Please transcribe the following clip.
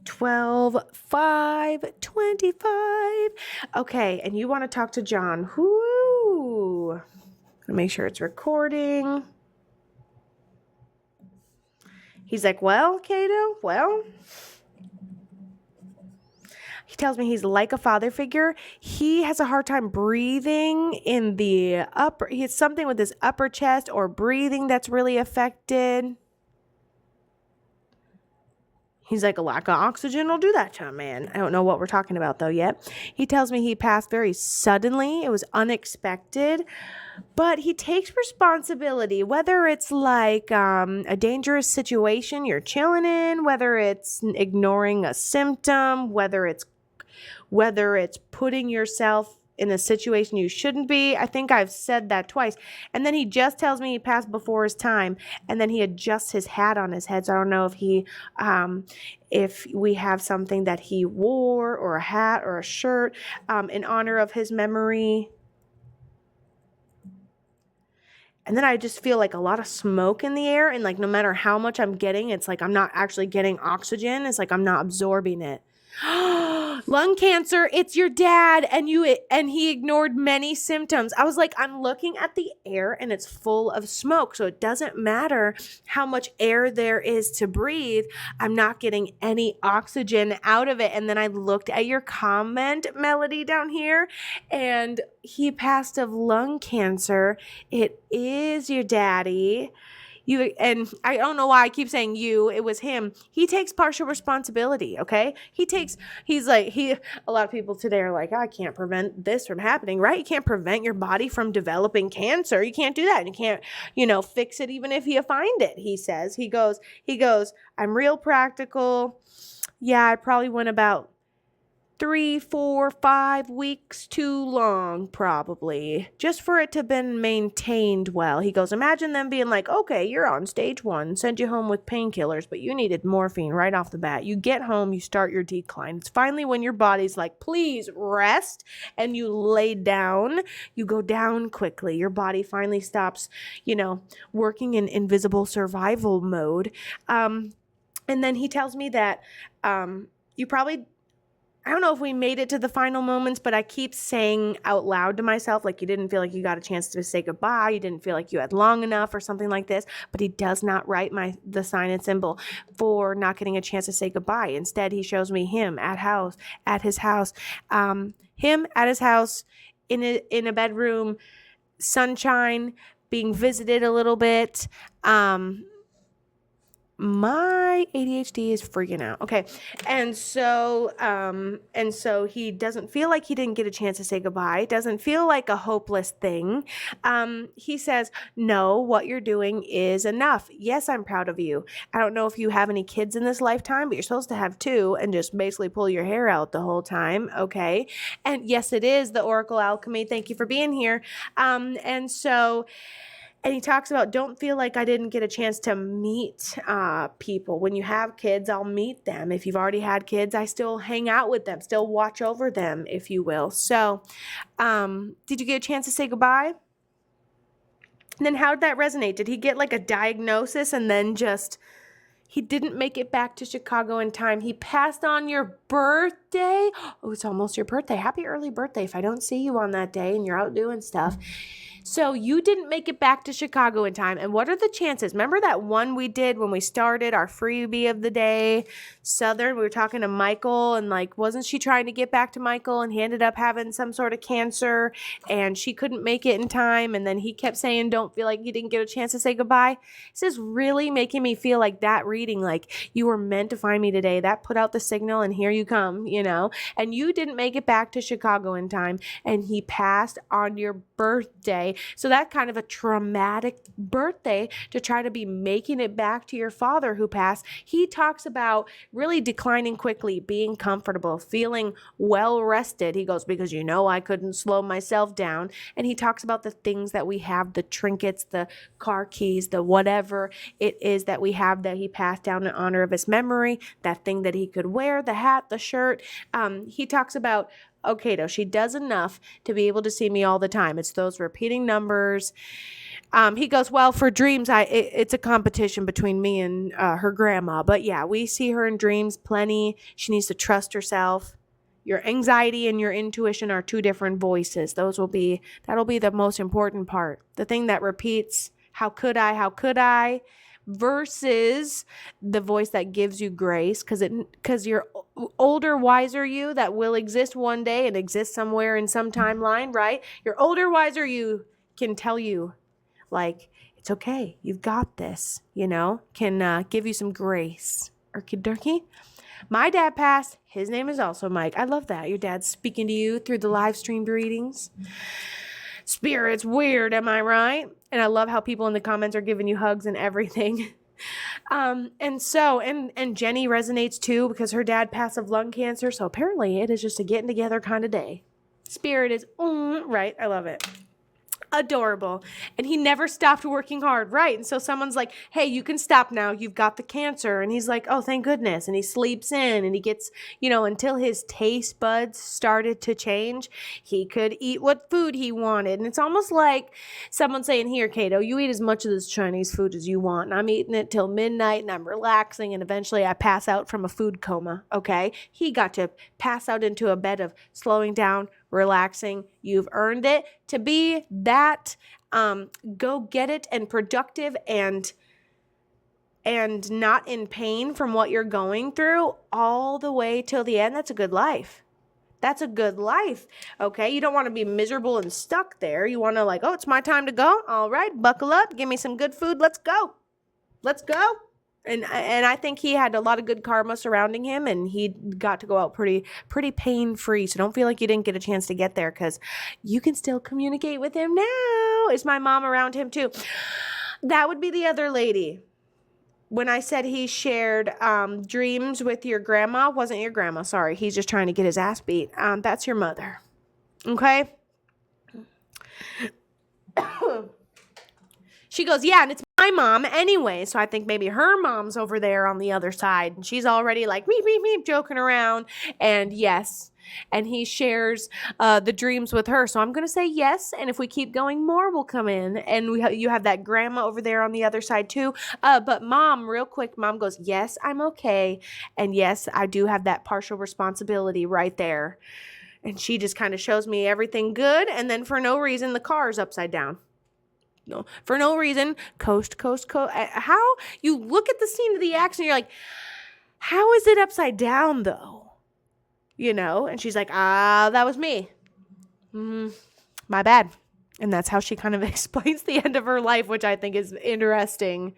12/5/25. Okay, and you want to talk to John. Whoo! Make sure it's recording. He's like, well, Cato, well. He tells me he's like a father figure. He has a hard time breathing in the upper. He has something with his upper chest or breathing that's really affected. He's like, a lack of oxygen will do that to a man. I don't know what we're talking about, though, yet. He tells me he passed very suddenly. It was unexpected. But he takes responsibility, whether it's like a dangerous situation you're chilling in, whether it's ignoring a symptom, whether it's putting yourself in a situation you shouldn't be. I think I've said that twice. And then he just tells me he passed before his time, and then he adjusts his hat on his head. So I don't know if we have something that he wore, or a hat or a shirt in honor of his memory. And then I just feel like a lot of smoke in the air, and like no matter how much I'm getting, it's like I'm not actually getting oxygen. It's like I'm not absorbing it. Lung cancer, it's your dad, and he ignored many symptoms. I was like, I'm looking at the air and it's full of smoke, so it doesn't matter how much air there is to breathe. I'm not getting any oxygen out of it. And then I looked at your comment, Melody, down here, and he passed of lung cancer. It is your daddy. And I don't know why I keep saying you, it was him. He takes partial responsibility, okay? A lot of people today are like, I can't prevent this from happening, right? You can't prevent your body from developing cancer. You can't do that. You can't, fix it even if you find it, he says. He goes, I'm real practical. Yeah, I probably went about 3, 4, 5 weeks too long, probably, just for it to have been maintained well. He goes, imagine them being like, okay, you're on stage 1, send you home with painkillers, but you needed morphine right off the bat. You get home, you start your decline. It's finally when your body's like, please rest, and you lay down, you go down quickly. Your body finally stops, working in invisible survival mode. And then he tells me that you probably, I don't know if we made it to the final moments, but I keep saying out loud to myself, like, you didn't feel like you got a chance to say goodbye. You didn't feel like you had long enough or something like this. But he does not write the sign and symbol for not getting a chance to say goodbye. Instead, he shows me him at his house, him at his house in a bedroom, sunshine, being visited a little bit. My ADHD is freaking out. Okay. And so he doesn't feel like he didn't get a chance to say goodbye. It doesn't feel like a hopeless thing. He says, no, what you're doing is enough. Yes, I'm proud of you. I don't know if you have any kids in this lifetime, but you're supposed to have 2 and just basically pull your hair out the whole time. Okay. And yes, it is the Oracle Alchemy. Thank you for being here. And he talks about, don't feel like I didn't get a chance to meet people. When you have kids, I'll meet them. If you've already had kids, I still hang out with them, still watch over them, if you will. So did you get a chance to say goodbye? And then how did that resonate? Did he get like a diagnosis and then he didn't make it back to Chicago in time? He passed on your birthday. Oh, it's almost your birthday. Happy early birthday if I don't see you on that day and you're out doing stuff. So you didn't make it back to Chicago in time. And what are the chances? Remember that one we did when we started our freebie of the day, Southern? We were talking to Michael, and like, wasn't she trying to get back to Michael, and he ended up having some sort of cancer and she couldn't make it in time. And then he kept saying, don't feel like you didn't get a chance to say goodbye. This is really making me feel like that reading, like you were meant to find me today. That put out the signal and here you come, and you didn't make it back to Chicago in time, and he passed on your birthday. So that kind of a traumatic birthday to try to be making it back to your father who passed. He talks about really declining quickly, being comfortable, feeling well rested. He goes, because I couldn't slow myself down. And he talks about the things that we have, the trinkets, the car keys, the whatever it is that we have that he passed down in honor of his memory, that thing that he could wear, the hat, the shirt. He talks about, okay, though, she does enough to be able to see me all the time. It's those repeating numbers. He goes, well, for dreams, it's a competition between me and her grandma. But yeah, we see her in dreams plenty. She needs to trust herself. Your anxiety and your intuition are two different voices. That'll be the most important part. The thing that repeats, how could I, versus the voice that gives you grace, because your older, wiser you that will exist one day and exist somewhere in some timeline, right? Your older, wiser you can tell you, like, it's okay, you've got this, can give you some grace. Erky Durkey. My dad passed. His name is also Mike. I love that. Your dad's speaking to you through the live streamed readings. Spirit's weird, am I right? And I love how people in the comments are giving you hugs and everything. And Jenny resonates too, because her dad passed of lung cancer. So apparently it is just a getting together kind of day. Spirit is right. I love it. Adorable. And he never stopped working hard, right? And so someone's like, hey, you can stop now, you've got the cancer. And he's like, oh, thank goodness. And he sleeps in, and he gets, until his taste buds started to change, he could eat what food he wanted. And it's almost like someone saying, here, Kato, you eat as much of this Chinese food as you want, and I'm eating it till midnight, and I'm relaxing, and eventually I pass out from a food coma. Okay, he got to pass out into a bed of slowing down, relaxing. You've earned it to be that go get it and productive and not in pain from what you're going through all the way till the end. That's a good life. That's a good life. Okay, you don't want to be miserable and stuck there. You want to oh, it's my time to go. All right, buckle up, give me some good food. Let's go. And I think he had a lot of good karma surrounding him, and he got to go out pretty pain-free. So don't feel like you didn't get a chance to get there, because you can still communicate with him now. Is my mom around him too? That would be the other lady. When I said he shared dreams with your grandma, wasn't your grandma. Sorry, he's just trying to get his ass beat. That's your mother. Okay? She goes, yeah, and it's my mom anyway. So I think maybe her mom's over there on the other side, and she's already like, meep, joking around. And yes, and he shares the dreams with her. So I'm going to say yes. And if we keep going, more will come in. And you have that grandma over there on the other side too. But mom, real quick, mom goes, yes, I'm okay. And yes, I do have that partial responsibility right there. And she just kind of shows me everything good. And then for no reason, the car is upside down. No, for no reason, coast. How you look at the scene of the accident, you're like, how is it upside down though? And she's like, that was me. My bad. And that's how she kind of explains the end of her life, which I think is interesting.